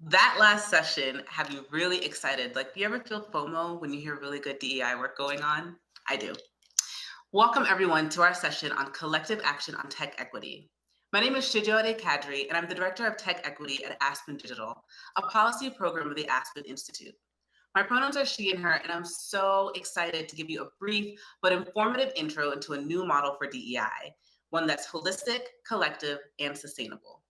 That last session have you really excited? Like, do you ever feel FOMO when you hear really good DEI work going on? I do. Welcome, everyone, to our session on collective action on tech equity. My name is Shijode Kadri, and I'm the Director of Tech Equity at Aspen Digital, a policy program of the Aspen Institute. My pronouns are she and her, and I'm so excited to give you a brief but informative intro into a new model for DEI, one that's holistic, collective, and sustainable.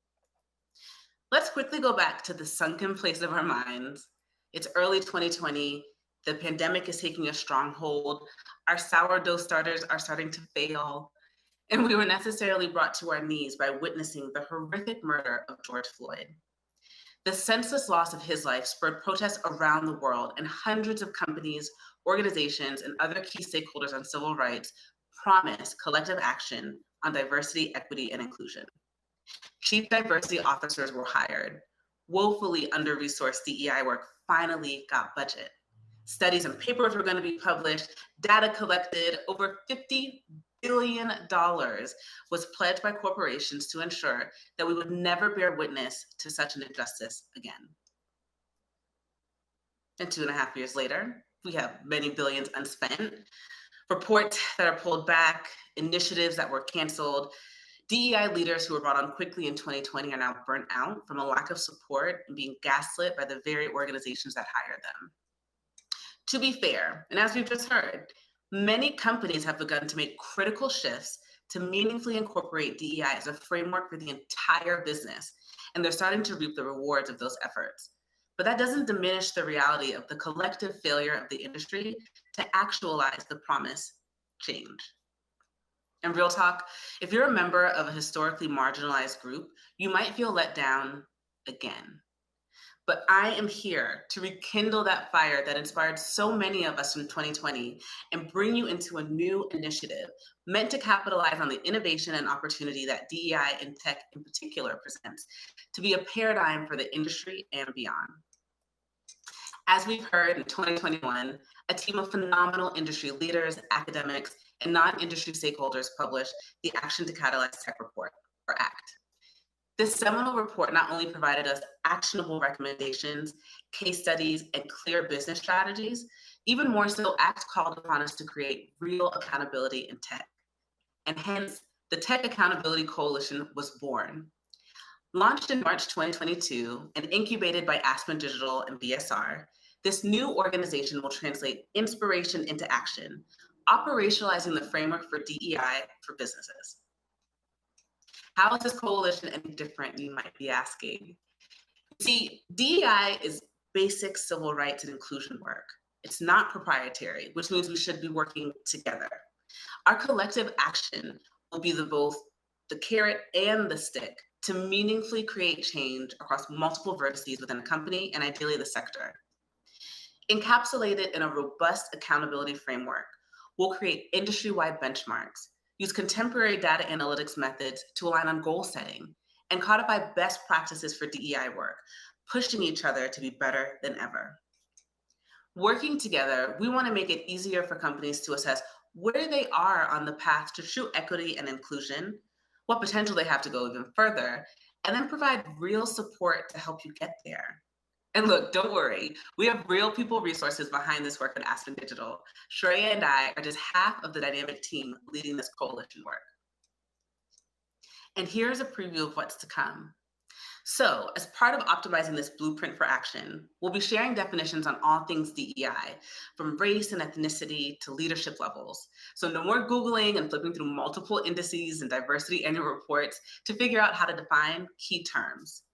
Let's quickly go back to the sunken place of our minds. It's early 2020. The pandemic is taking a strong hold. Our sourdough starters are starting to fail. And we were necessarily brought to our knees by witnessing the horrific murder of George Floyd. The senseless loss of his life spurred protests around the world, and hundreds of companies, organizations, and other key stakeholders on civil rights promised collective action on diversity, equity, and inclusion. Chief diversity officers were hired. Woefully under-resourced DEI work finally got budget. Studies and papers were going to be published. Data collected. Over $50 billion was pledged by corporations to ensure that we would never bear witness to such an injustice again. And 2.5 years later, we have many billions unspent, reports that are pulled back, initiatives that were canceled. DEI leaders who were brought on quickly in 2020 are now burnt out from a lack of support and being gaslit by the very organizations that hired them. To be fair, and as we've just heard, many companies have begun to make critical shifts to meaningfully incorporate DEI as a framework for the entire business, and they're starting to reap the rewards of those efforts. But that doesn't diminish the reality of the collective failure of the industry to actualize the promised change. And real talk, if you're a member of a historically marginalized group, you might feel let down again. But I am here to rekindle that fire that inspired so many of us in 2020 and bring you into a new initiative meant to capitalize on the innovation and opportunity that DEI and tech in particular presents to be a paradigm for the industry and beyond. As we've heard in 2021, a team of phenomenal industry leaders, academics, and non-industry stakeholders published the Action to Catalyze Tech Report, or ACT. This seminal report not only provided us actionable recommendations, case studies, and clear business strategies, even more so, ACT called upon us to create real accountability in tech. And hence, the Tech Accountability Coalition was born. Launched in March 2022 and incubated by Aspen Digital and BSR, this new organization will translate inspiration into action, operationalizing the framework for DEI for businesses. How is this coalition any different, you might be asking? See, DEI is basic civil rights and inclusion work. It's not proprietary, which means we should be working together. Our collective action will be both the carrot and the stick to meaningfully create change across multiple vertices within a company and ideally the sector. Encapsulated in a robust accountability framework, we'll create industry-wide benchmarks, use contemporary data analytics methods to align on goal setting, and codify best practices for DEI work, pushing each other to be better than ever. Working together, we want to make it easier for companies to assess where they are on the path to true equity and inclusion, what potential they have to go even further, and then provide real support to help you get there. And look, don't worry, we have real people resources behind this work at Aspen Digital. Shreya and I are just half of the dynamic team leading this coalition work. And here's a preview of what's to come. So, as part of optimizing this blueprint for action, we'll be sharing definitions on all things DEI, from race and ethnicity to leadership levels. So no more Googling and flipping through multiple indices and diversity annual reports to figure out how to define key terms.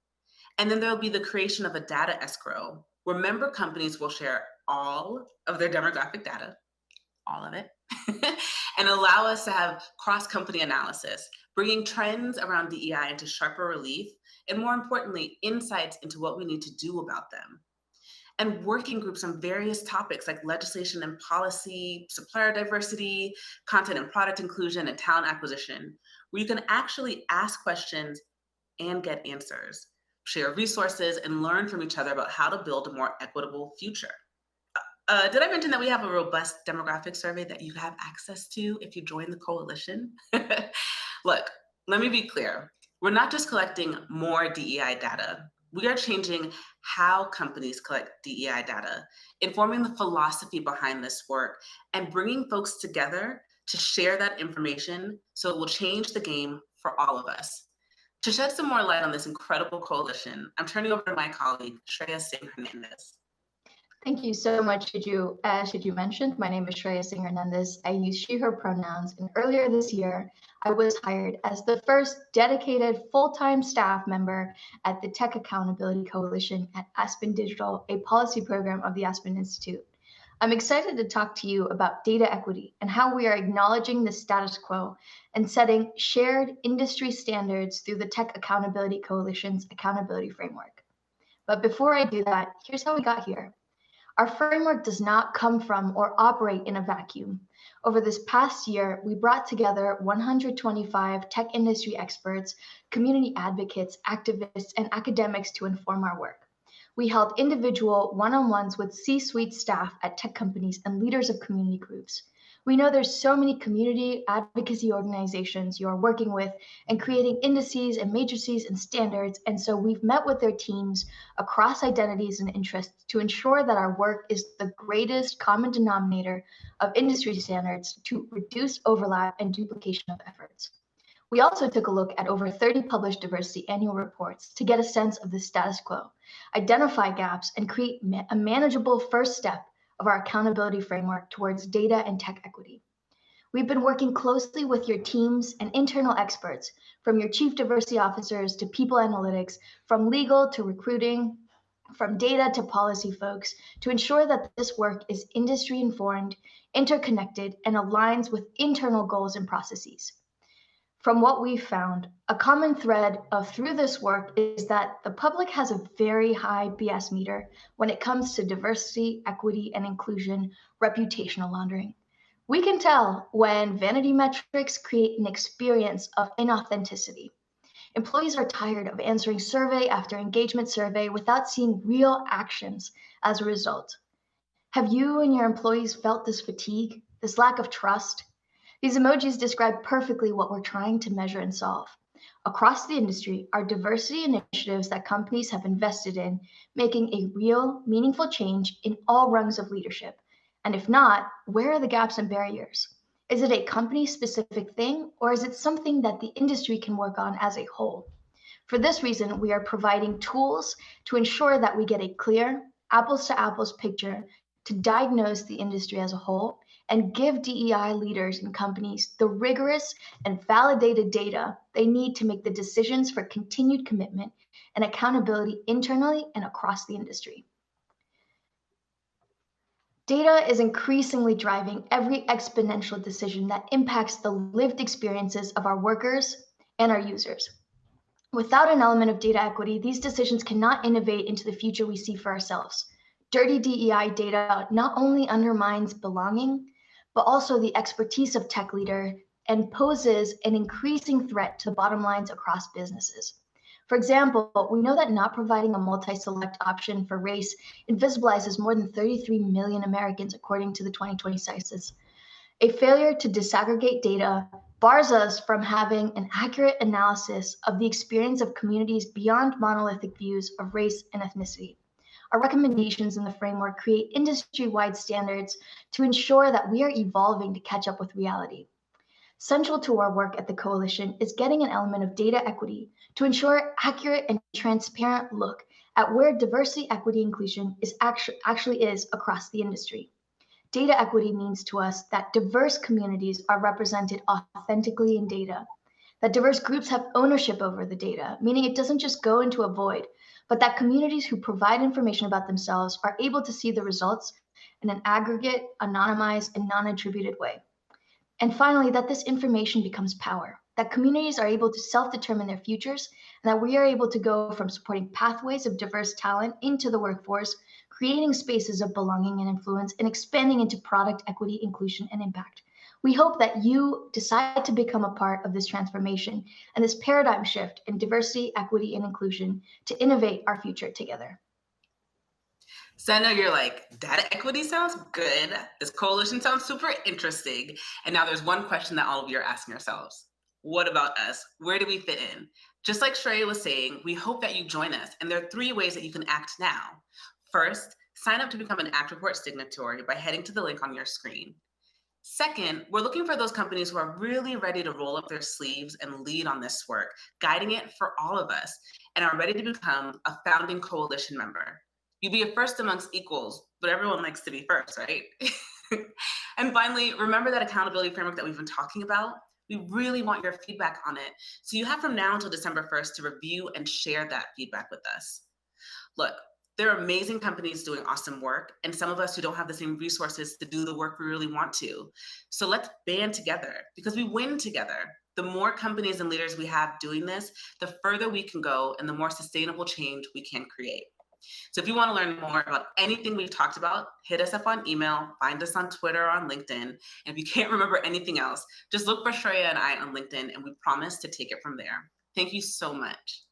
And then there'll be the creation of a data escrow where member companies will share all of their demographic data, all of it, and allow us to have cross-company analysis, bringing trends around DEI into sharper relief, and more importantly, insights into what we need to do about them. And working groups on various topics like legislation and policy, supplier diversity, content and product inclusion, and talent acquisition, where you can actually ask questions and get answers, share resources, and learn from each other about how to build a more equitable future. Did I mention that we have a robust demographic survey that you have access to if you join the coalition? Look, let me be clear. We're not just collecting more DEI data. We are changing how companies collect DEI data, informing the philosophy behind this work, and bringing folks together to share that information so it will change the game for all of us. To shed some more light on this incredible coalition, I'm turning over to my colleague, Shreya Singh Hernandez. Thank you so much, Shiju. As Shiju mentioned, my name is Shreya Singh Hernandez. I use she, her pronouns, and earlier this year, I was hired as the first dedicated full-time staff member at the Tech Accountability Coalition at Aspen Digital, a policy program of the Aspen Institute. I'm excited to talk to you about data equity and how we are acknowledging the status quo and setting shared industry standards through the Tech Accountability Coalition's accountability framework. But before I do that, here's how we got here. Our framework does not come from or operate in a vacuum. Over this past year, we brought together 125 tech industry experts, community advocates, activists, and academics to inform our work. We held individual one-on-ones with C-suite staff at tech companies and leaders of community groups. We know there's so many community advocacy organizations you are working with and creating indices and matrices and standards, and so we've met with their teams across identities and interests to ensure that our work is the greatest common denominator of industry standards to reduce overlap and duplication of efforts. We also took a look at over 30 published diversity annual reports to get a sense of the status quo, identify gaps, and create a manageable first step of our accountability framework towards data and tech equity. We've been working closely with your teams and internal experts, from your chief diversity officers to people analytics, from legal to recruiting, from data to policy folks, to ensure that this work is industry informed, interconnected, and aligns with internal goals and processes. From what we've found, a common thread through this work is that the public has a very high BS meter when it comes to diversity, equity, and inclusion reputational laundering. We can tell when vanity metrics create an experience of inauthenticity. Employees are tired of answering survey after engagement survey without seeing real actions as a result. Have you and your employees felt this fatigue, this lack of trust? These emojis describe perfectly what we're trying to measure and solve. Across the industry are diversity initiatives that companies have invested in, making a real, meaningful change in all rungs of leadership. And if not, where are the gaps and barriers? Is it a company-specific thing, or is it something that the industry can work on as a whole? For this reason, we are providing tools to ensure that we get a clear, apples-to-apples picture to diagnose the industry as a whole and give DEI leaders in companies the rigorous and validated data they need to make the decisions for continued commitment and accountability internally and across the industry. Data is increasingly driving every exponential decision that impacts the lived experiences of our workers and our users. Without an element of data equity, these decisions cannot innovate into the future we see for ourselves. Dirty DEI data not only undermines belonging, but also the expertise of tech leader and poses an increasing threat to the bottom lines across businesses. For example, we know that not providing a multi-select option for race invisibilizes more than 33 million Americans, according to the 2020 census. A failure to disaggregate data bars us from having an accurate analysis of the experience of communities beyond monolithic views of race and ethnicity. Our recommendations in the framework create industry-wide standards to ensure that we are evolving to catch up with reality. Central to our work at the Coalition is getting an element of data equity to ensure accurate and transparent look at where diversity, equity, inclusion is actually is across the industry. Data equity means to us that diverse communities are represented authentically in data, that diverse groups have ownership over the data, meaning it doesn't just go into a void, but that communities who provide information about themselves are able to see the results in an aggregate, anonymized, and non-attributed way. And finally, that this information becomes power, that communities are able to self-determine their futures, and that we are able to go from supporting pathways of diverse talent into the workforce, creating spaces of belonging and influence, and expanding into product equity, inclusion, and impact. We hope that you decide to become a part of this transformation and this paradigm shift in diversity, equity, and inclusion to innovate our future together. So I know you're like, data equity sounds good. This coalition sounds super interesting. And now there's one question that all of you are asking yourselves. What about us? Where do we fit in? Just like Shreya was saying, we hope that you join us, and there are 3 ways that you can act now. First, sign up to become an Act Report signatory by heading to the link on your screen. Second, we're looking for those companies who are really ready to roll up their sleeves and lead on this work, guiding it for all of us, and are ready to become a founding coalition member. You'd be a first amongst equals, but everyone likes to be first, right? And finally, remember that accountability framework that we've been talking about? We really want your feedback on it. So you have from now until December 1st to review and share that feedback with us. Look, there are amazing companies doing awesome work, and some of us who don't have the same resources to do the work we really want to. So let's band together because we win together. The more companies and leaders we have doing this, the further we can go and the more sustainable change we can create. So if you want to learn more about anything we've talked about, hit us up on email, find us on Twitter or on LinkedIn. And if you can't remember anything else, just look for Shreya and I on LinkedIn, and we promise to take it from there. Thank you so much.